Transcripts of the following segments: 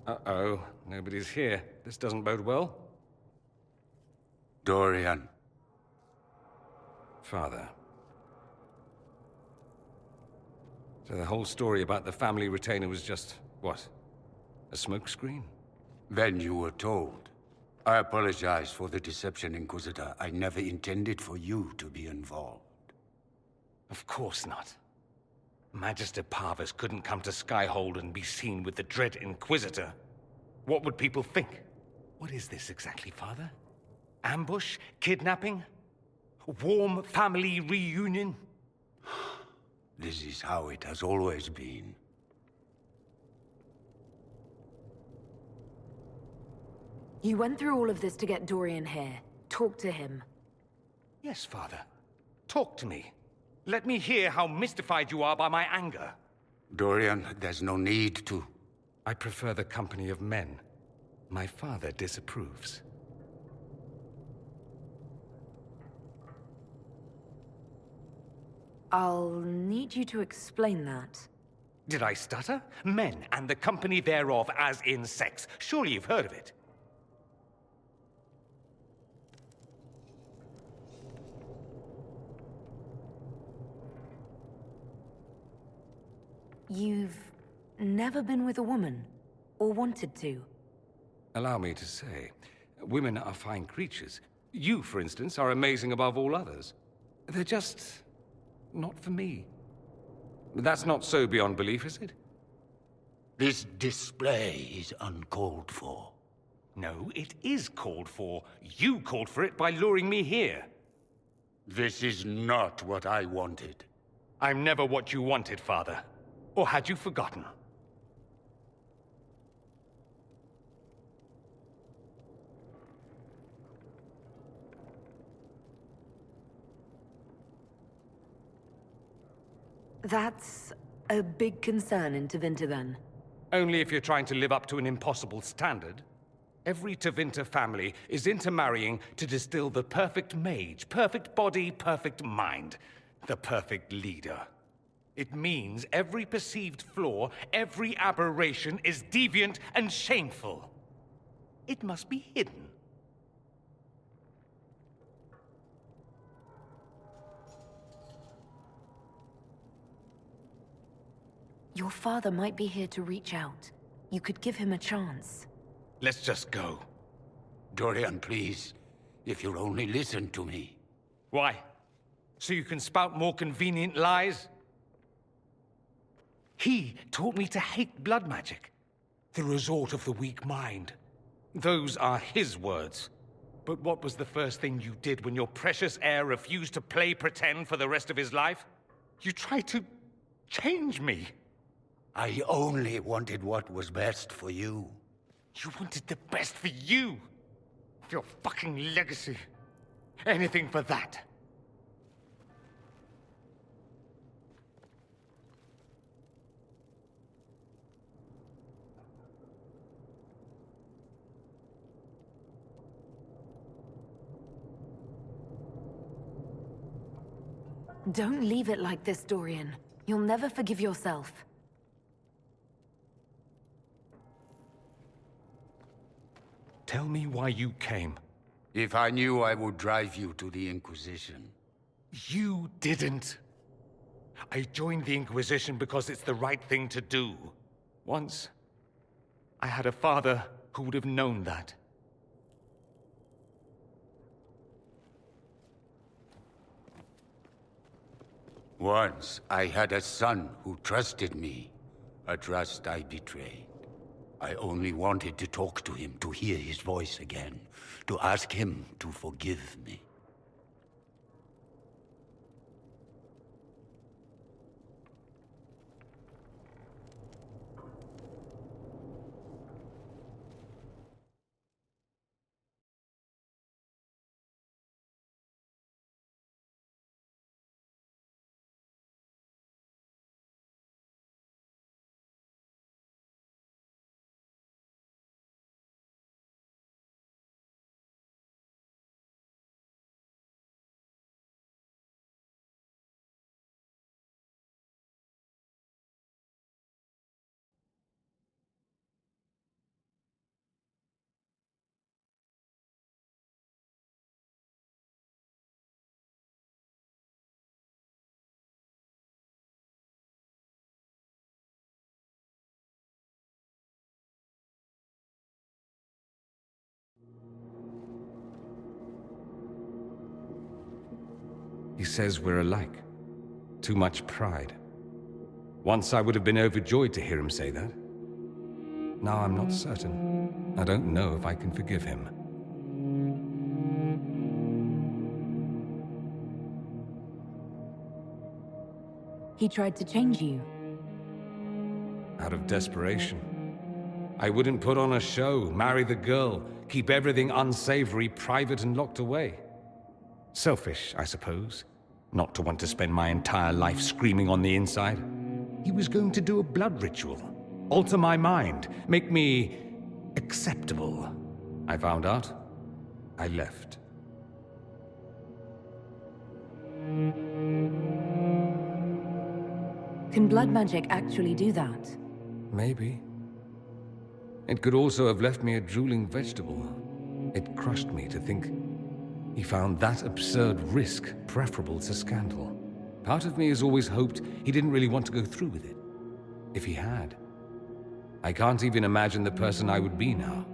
Uh-oh, nobody's here. This doesn't bode well. Dorian. Father. So the whole story about the family retainer was just, what? A smokescreen? Then you were told. I apologize for the deception, Inquisitor. I never intended for you to be involved. Of course not. Magister Parvus couldn't come to Skyhold and be seen with the dread Inquisitor. What would people think? What is this exactly, Father? Ambush? Kidnapping? Warm family reunion? This is how it has always been. You went through all of this to get Dorian here. Talk to him. Yes, Father. Talk to me. Let me hear how mystified you are by my anger. Dorian, there's no need to. I prefer the company of men. My father disapproves. I'll need you to explain that. Did I stutter? Men and the company thereof, as in sex. Surely you've heard of it. You've never been with a woman? Or wanted to? Allow me to say, women are fine creatures. You, for instance, are amazing above all others. They're just not for me. That's not so beyond belief, is it? This display is uncalled for. No, it is called for. You called for it by luring me here. This is not what I wanted. I'm never what you wanted, Father. Or had you forgotten? That's a big concern in Tevinter, then. Only if you're trying to live up to an impossible standard. Every Tevinter family is intermarrying to distill the perfect mage, perfect body, perfect mind, the perfect leader. It means every perceived flaw, every aberration is deviant and shameful. It must be hidden. Your father might be here to reach out. You could give him a chance. Let's just go. Dorian, please. If you'll only listen to me. Why? So you can spout more convenient lies? He taught me to hate blood magic. The resort of the weak mind. Those are his words. But what was the first thing you did when your precious heir refused to play pretend for the rest of his life? You tried to change me. I only wanted what was best for you. You wanted the best for you. Your fucking legacy. Anything for that. Don't leave it like this, Dorian. You'll never forgive yourself. Tell me why you came. If I knew, I would drive you to the Inquisition. You didn't. I joined the Inquisition because it's the right thing to do. Once, I had a father who would have known that. Once, I had a son who trusted me. A trust I betrayed. I only wanted to talk to him, to hear his voice again, to ask him to forgive me. He says we're alike. Too much pride. Once I would have been overjoyed to hear him say that. Now I'm not certain. I don't know if I can forgive him. He tried to change you. Out of desperation. I wouldn't put on a show, marry the girl, keep everything unsavory, private and locked away. Selfish, I suppose. Not to want to spend my entire life screaming on the inside. He was going to do a blood ritual. Alter my mind. Make me acceptable. I found out. I left. Can blood magic actually do that? Maybe. It could also have left me a drooling vegetable. It crushed me to think he found that absurd risk preferable to scandal. Part of me has always hoped he didn't really want to go through with it. If he had, I can't even imagine the person I would be now.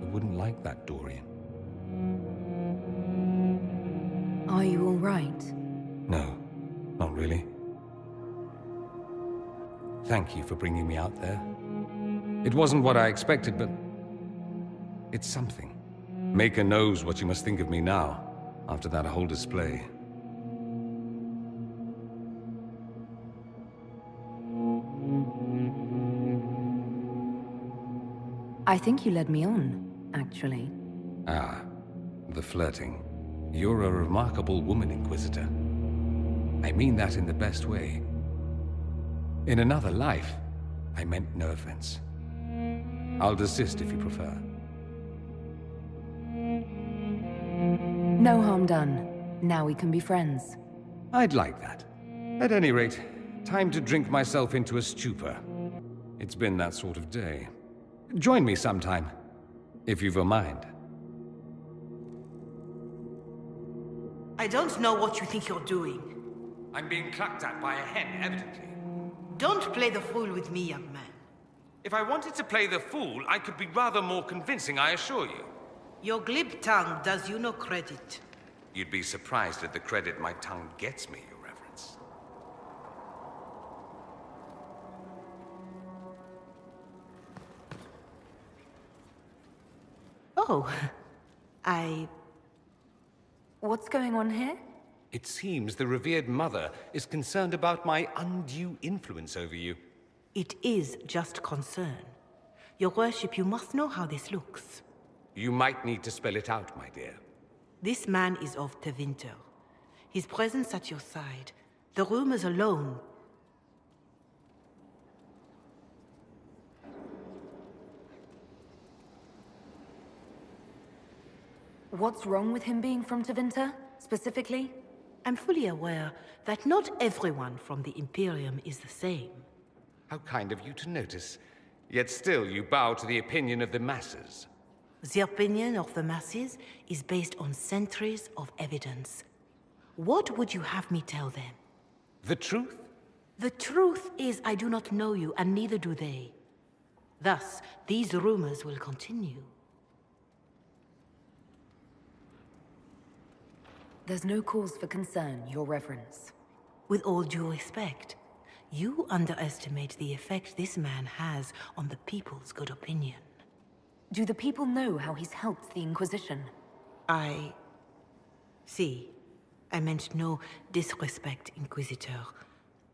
I wouldn't like that, Dorian. Are you all right? No, not really. Thank you for bringing me out there. It wasn't what I expected, but it's something. Maker knows what you must think of me now, after that whole display. I think you led me on, actually. Ah, the flirting. You're a remarkable woman, Inquisitor. I mean that in the best way. In another life, I meant no offense. I'll desist if you prefer. No harm done. Now we can be friends. I'd like that. At any rate, time to drink myself into a stupor. It's been that sort of day. Join me sometime, if you've a mind. I don't know what you think you're doing. I'm being clucked at by a hen, evidently. Don't play the fool with me, young man. If I wanted to play the fool, I could be rather more convincing, I assure you. Your glib tongue does you no credit. You'd be surprised at the credit my tongue gets me, Your Reverence. Oh, What's going on here? It seems the revered mother is concerned about my undue influence over you. It is just concern. Your worship, you must know how this looks. You might need to spell it out, my dear. This man is of Tevinter. His presence at your side, the rumors alone. What's wrong with him being from Tevinter, specifically? I'm fully aware that not everyone from the Imperium is the same. How kind of you to notice. Yet still you bow to the opinion of the masses. The opinion of the masses is based on centuries of evidence. What would you have me tell them? The truth? The truth is I do not know you, and neither do they. Thus, these rumors will continue. There's no cause for concern, Your Reverence. With all due respect, you underestimate the effect this man has on the people's good opinion. Do the people know how he's helped the Inquisition? See, I meant no disrespect, Inquisitor.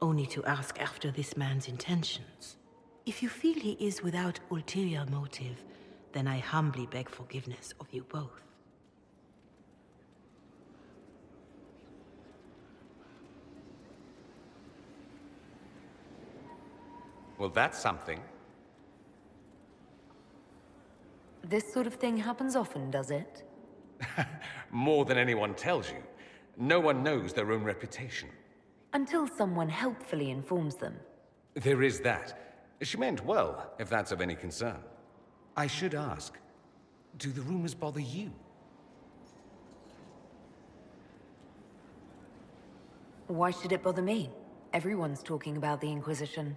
Only to ask after this man's intentions. If you feel he is without ulterior motive, then I humbly beg forgiveness of you both. Well, that's something. This sort of thing happens often, does it? More than anyone tells you. No one knows their own reputation. Until someone helpfully informs them. There is that. She meant well, if that's of any concern. I should ask, do the rumors bother you? Why should it bother me? Everyone's talking about the Inquisition.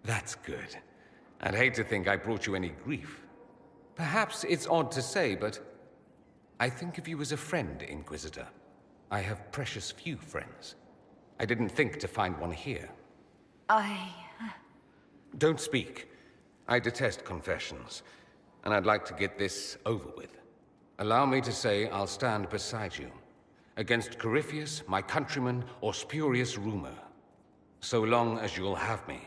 That's good. I'd hate to think I brought you any grief. Perhaps it's odd to say, but I think of you as a friend, Inquisitor. I have precious few friends. I didn't think to find one here. Don't speak. I detest confessions, and I'd like to get this over with. Allow me to say I'll stand beside you, against Corypheus, my countrymen, or spurious rumor, so long as you'll have me.